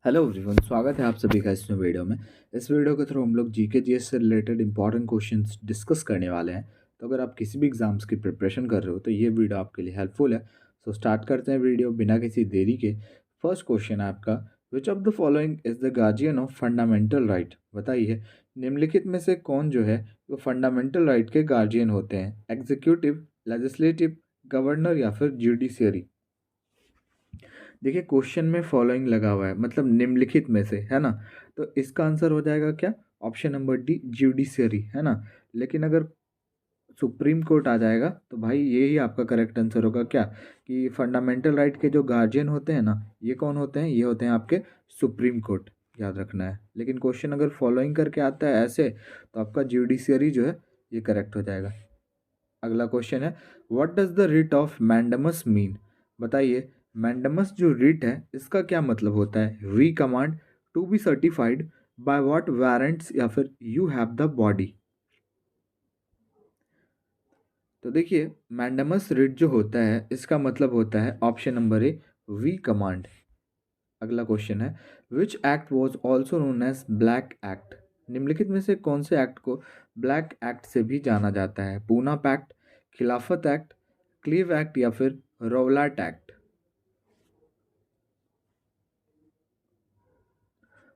Hello everyone, स्वागत है आप सभी का इस वीडियो में। इस वीडियो के थ्रू हम लोग जीके जीएस से रिलेटेड इंपॉर्टेंट क्वेश्चंस डिस्कस करने वाले हैं। तो अगर आप किसी भी एग्जाम्स की प्रिपरेशन कर रहे हो तो ये वीडियो आपके लिए हेल्पफुल है। सो स्टार्ट करते हैं वीडियो बिना किसी देरी के। फर्स्ट क्वेश्चन है आपका, which of the following is the guardian of fundamental right. बताइए, निम्नलिखित में से कौन जो है वो फंडामेंटल राइट के गार्जियन होते हैं? एग्जीक्यूटिव, लेजिस्लेटिव, गवर्नर या फिर जुडिशियरी। देखिए, क्वेश्चन में फॉलोइंग लगा हुआ है, मतलब निम्नलिखित में से, है ना। तो इसका आंसर हो जाएगा क्या? ऑप्शन नंबर डी, जुडिशियरी, है ना। लेकिन अगर सुप्रीम कोर्ट आ जाएगा तो भाई ये ही आपका करेक्ट आंसर होगा क्या, कि फंडामेंटल राइट के जो गार्जियन होते हैं ना, ये कौन होते हैं? ये होते हैं आपके सुप्रीम कोर्ट। याद रखना है। लेकिन क्वेश्चन अगर फॉलोइंग करके आता है ऐसे, तो आपका जुडिशियरी जो है ये करेक्ट हो जाएगा। अगला क्वेश्चन है, what does the writ of mandamus mean. बताइए, मैंडमस जो रिट है इसका क्या मतलब होता है? We command, to be certified, by what warrants, या फिर यू हैव द बॉडी। तो देखिए, मैंडमस रिट जो होता है इसका मतलब होता है option number A, we command. अगला क्वेश्चन है, which act was also known as black act. निम्नलिखित में से कौन से एक्ट को ब्लैक एक्ट से भी जाना जाता है? पूना पैक्ट, खिलाफत एक्ट, क्लीव एक्ट या फिर Rowlatt act.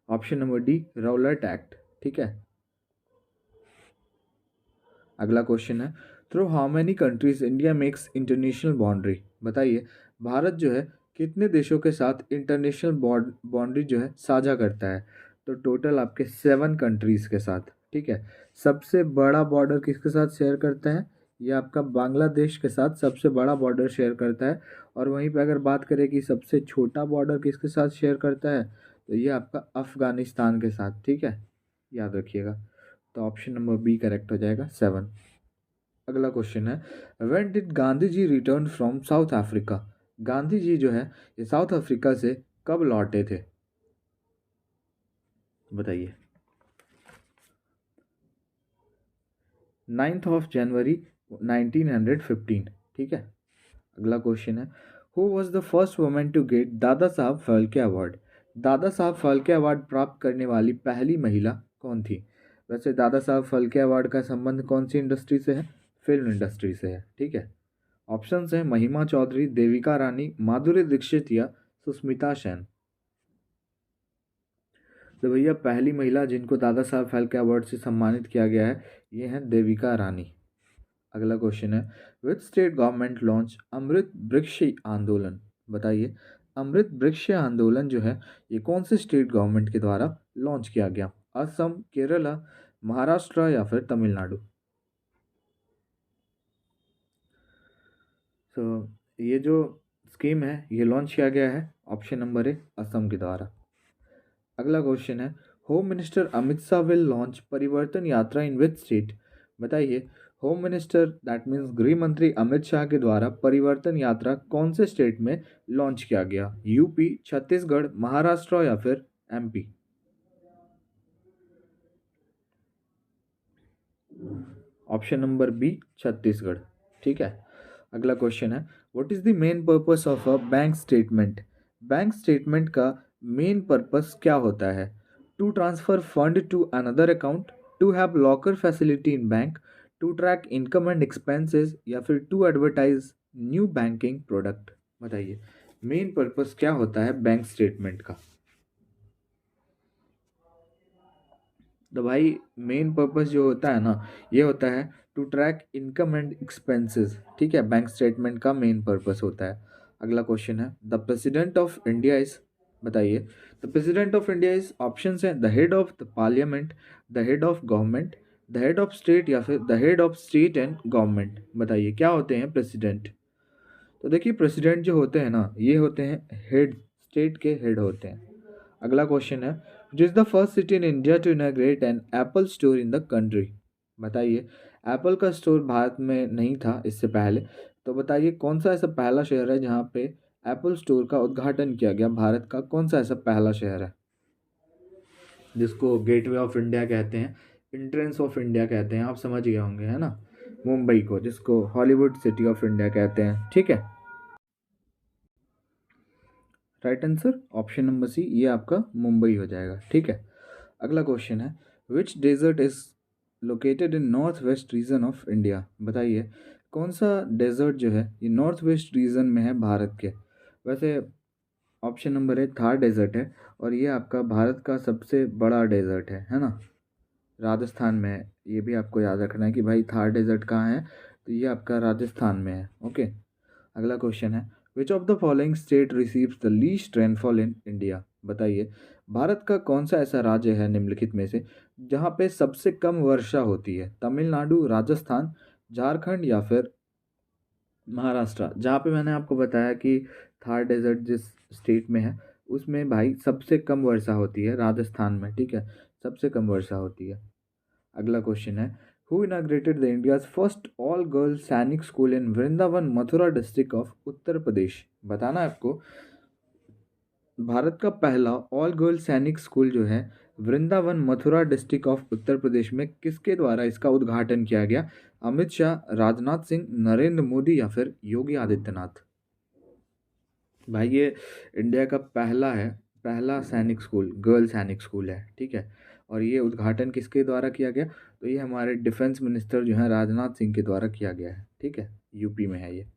Option number D, Rowlatt act. ठीक है। अगला क्वेश्चन है, through how many countries India makes international boundary. बताइए, भारत जो है कितने देशों के साथ इंटरनेशनल बाउंड्री जो है साझा करता है? तो टोटल आपके 7 कंट्रीज के साथ। ठीक है। सबसे बड़ा बॉर्डर किसके साथ शेयर करता है? ये आपका बांग्लादेश के साथ सबसे बड़ा बॉर्डर शेयर करता है। और वहीं पे अगर बात करें कि सबसे छोटा बॉर्डर किसके साथ शेयर करता है, तो ये आपका अफगानिस्तान के साथ। ठीक है, याद रखिएगा। तो ऑप्शन नंबर बी करेक्ट हो जाएगा, 7। अगला क्वेश्चन है, when did Gandhi ji return from South Africa. Gandhi ji जो है ये साउथ अफ्रीका से कब लौटे थे? बताइए। 9 जनवरी 1915। ठीक है। अगला क्वेश्चन है, who was the first women to get Dada Saheb Phalke award. दादा साहब फाल्के अवार्ड प्राप्त करने वाली पहली महिला कौन थी? वैसे दादा साहब फाल्के अवार्ड का संबंध कौन सी इंडस्ट्री से है? फिल्म इंडस्ट्री से है। ठीक है। ऑप्शंस हैं महिमा चौधरी, देविका रानी, माधुरी दीक्षित या सुष्मिता सेन। तो भैया, पहली महिला जिनको दादा साहब फाल्के अवार्ड से सम्मानित किया गया है ये हैं देविका रानी। अगला क्वेश्चन है, विच स्टेट गवर्नमेंट लॉन्च अमृत वृक्ष आंदोलन। बताइए, अमृत वृक्ष आंदोलन जो है ये कौन से स्टेट गवर्नमेंट के द्वारा लॉन्च किया गया? असम, केरला, महाराष्ट्र या फिर तमिलनाडु। तो ये जो स्कीम है ये लॉन्च किया गया है ऑप्शन नंबर ए, असम के द्वारा। अगला क्वेश्चन है, home minister Amit Shah will launch परिवर्तन यात्रा इन विच स्टेट। बताइए, होम मिनिस्टर दैट मीन्स गृह मंत्री अमित शाह के द्वारा परिवर्तन यात्रा कौन से स्टेट में लॉन्च किया गया? यूपी, छत्तीसगढ़, महाराष्ट्र या फिर MP. Option number B, Chhattisgarh. ठीक है। अगला क्वेश्चन है, what is the main purpose of a bank statement. Bank statement का मेन पर्पस क्या होता है? To transfer fund to another account, to have locker facility in bank, to track income and expenses या फिर to advertise new banking product. बताइए, main purpose क्या होता है बैंक स्टेटमेंट का? तो भाई, मेन पर्पस जो होता है ना, ये होता है to track income and expenses. ठीक है, बैंक स्टेटमेंट का मेन पर्पस होता है। अगला क्वेश्चन है, the president of India is. बताइए, the president of India is, option है the head of the parliament, the head of government, the head of state या फिर the head of state and government. बताइए, क्या होते हैं president? तो देखिए, प्रेसिडेंट जो होते हैं ना ये होते हैं हेड, स्टेट के हेड होते हैं। अगला क्वेश्चन है, which is the first city in India to inaugurate an Apple store in the country. बताइए, एप्पल का स्टोर भारत में नहीं था इससे पहले। तो बताइए, कौन सा ऐसा पहला शहर है जहाँ पे एप्पल स्टोर का उद्घाटन किया गया? भारत का कौन सा ऐसा पहला शहर है जिसको गेटवे ऑफ इंडिया कहते हैं, एंट्रेंस ऑफ इंडिया कहते हैं? आप समझ गए होंगे, है ना। मुंबई को, जिसको हॉलीवुड सिटी ऑफ इंडिया कहते हैं। ठीक है। Right answer option number C, ये आपका मुंबई हो जाएगा। ठीक है, अगला क्वेश्चन है, which desert is located in north west region of India. बताइए कौन सा डेजर्ट जो है ये नॉर्थ वेस्ट रीजन में है भारत के। वैसे option number A Thar desert है, और ये आपका भारत का सबसे बड़ा डेजर्ट है ना, राजस्थान में है। ये भी आपको याद रखना है कि भाई थार डेजर्ट कहाँ है, तो ये आपका राजस्थान में है। ओके, अगला क्वेश्चन है, which of the following state receives the least rainfall in India. बताइए भारत का कौन सा ऐसा राज्य है निम्नलिखित में से जहाँ पे सबसे कम वर्षा होती है। तमिलनाडु, राजस्थान, झारखंड या फिर महाराष्ट्र। जहाँ पे मैंने आपको बताया कि थार डेजर्ट जिस स्टेट में है उसमें भाई सबसे कम वर्षा होती है, राजस्थान में। ठीक है, सबसे कम वर्षा होती है। अगला क्वेश्चन है, who inaugurated the India's first all girls Sainik school in Vrindavan Mathura district of Uttar Pradesh. बताना है आपको भारत का पहला ऑल गर्ल्स सैनिक स्कूल जो है वृंदावन मथुरा डिस्ट्रिक्ट ऑफ उत्तर प्रदेश में किसके द्वारा इसका उद्घाटन किया गया। अमित शाह, राजनाथ सिंह, नरेंद्र मोदी या फिर योगी आदित्यनाथ। भाई ये इंडिया का पहला सैनिक स्कूल, गर्ल सैनिक स्कूल है। ठीक है, और ये उद्घाटन किसके द्वारा किया गया, तो ये हमारे डिफेंस मिनिस्टर जो है राजनाथ सिंह के द्वारा किया गया है। ठीक है, यूपी में है ये।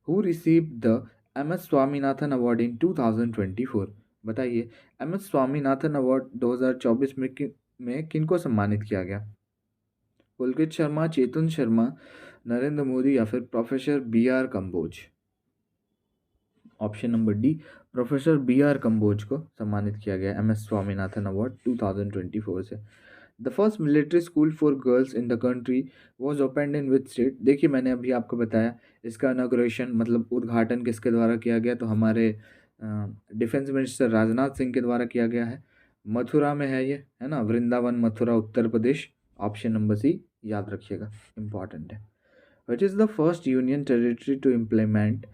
Who receive the M S Swaminathan award in 2024। बताइए एम एस स्वामीनाथन अवार्ड 2024 में किनको सम्मानित किया गया। पुलकित शर्मा, चेतन शर्मा, नरेंद्र मोदी या फिर professor B R Kamboj. Option number D, professor B R Kamboj को सम्मानित किया गया एम एस स्वामीनाथन अवार्ड 2024 से। The first military school for girls in the country was opened in which state. देखिए मैंने अभी आपको बताया इसका इनॉग्रेशन मतलब उद्घाटन किसके द्वारा किया गया, तो हमारे डिफेंस मिनिस्टर राजनाथ सिंह के द्वारा किया गया है। मथुरा में है ये, है ना, Vrindavan Mathura Uttar Pradesh. Option number C याद रखिएगा, इंपॉर्टेंट है। Which is the first union territory to implement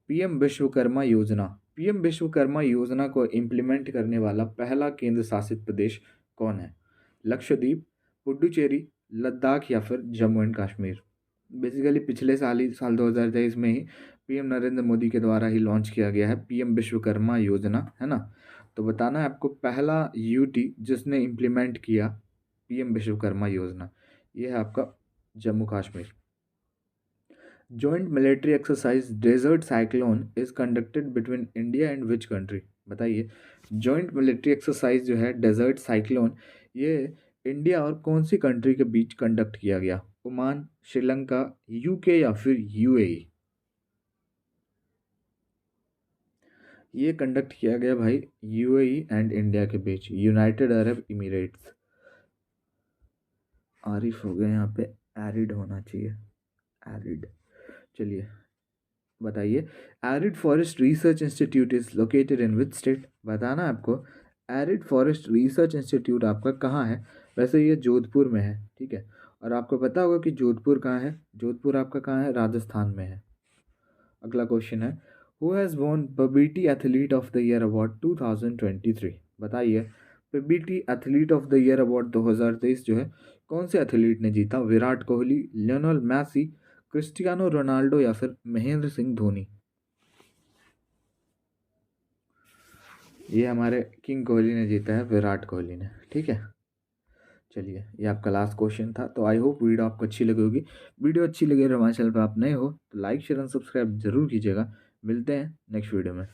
PM Vishwakarma Yojana. PM Vishwakarma योजना को इम्प्लीमेंट करने वाला पहला केंद्र शासित प्रदेश कौन है। लक्षद्वीप, पुडुचेरी, लद्दाख या फिर जम्मू एंड कश्मीर। बेसिकली पिछले साल 2023 में ही पीएम नरेंद्र मोदी के द्वारा ही लॉन्च किया गया है पीएम विश्वकर्मा योजना, है ना। तो बताना है आपको पहला यूटी जिसने इम्प्लीमेंट किया पीएम विश्वकर्मा योजना, ये है आपका Jammu Kashmir. Joint military exercise desert cyclone is conducted between India and which country. बताइए जॉइंट मिलिट्री एक्सरसाइज जो है डेजर्ट साइक्लोन, ये इंडिया और कौन सी कंट्री के बीच कंडक्ट किया गया। ओमान, श्रीलंका, यूके या फिर यूएई। ये कंडक्ट किया गया भाई यूएई एंड इंडिया के बीच, यूनाइटेड अरब इमिरेट्स। आरिफ हो गया यहाँ पे, एरिड होना चाहिए, एरिड। चलिए बताइए arid forest research institute is located in which state. बताना है आपको एरिड फॉरेस्ट रिसर्च इंस्टीट्यूट आपका कहाँ है। वैसे ये जोधपुर में है। ठीक है, और आपको पता होगा कि जोधपुर कहाँ है, जोधपुर आपका कहाँ है, राजस्थान में है। अगला क्वेश्चन है, who has won PBT athlete of the year award 2023। बताइए PBT athlete of the year award 2023 जो है कौन से एथलीट ने जीता। Virat Kohli, Lionel Messi, Cristiano Ronaldo या फिर महेंद्र सिंह धोनी। ये हमारे किंग कोहली ने जीता है, विराट कोहली ने। ठीक है, चलिए ये आपका लास्ट क्वेश्चन था। तो आई होप वीडियो आपको अच्छी लगी होगी। वीडियो अच्छी लगे और हमारे चैनल पर आप नए हो तो लाइक शेयर एंड सब्सक्राइब जरूर कीजिएगा। मिलते हैं नेक्स्ट वीडियो में।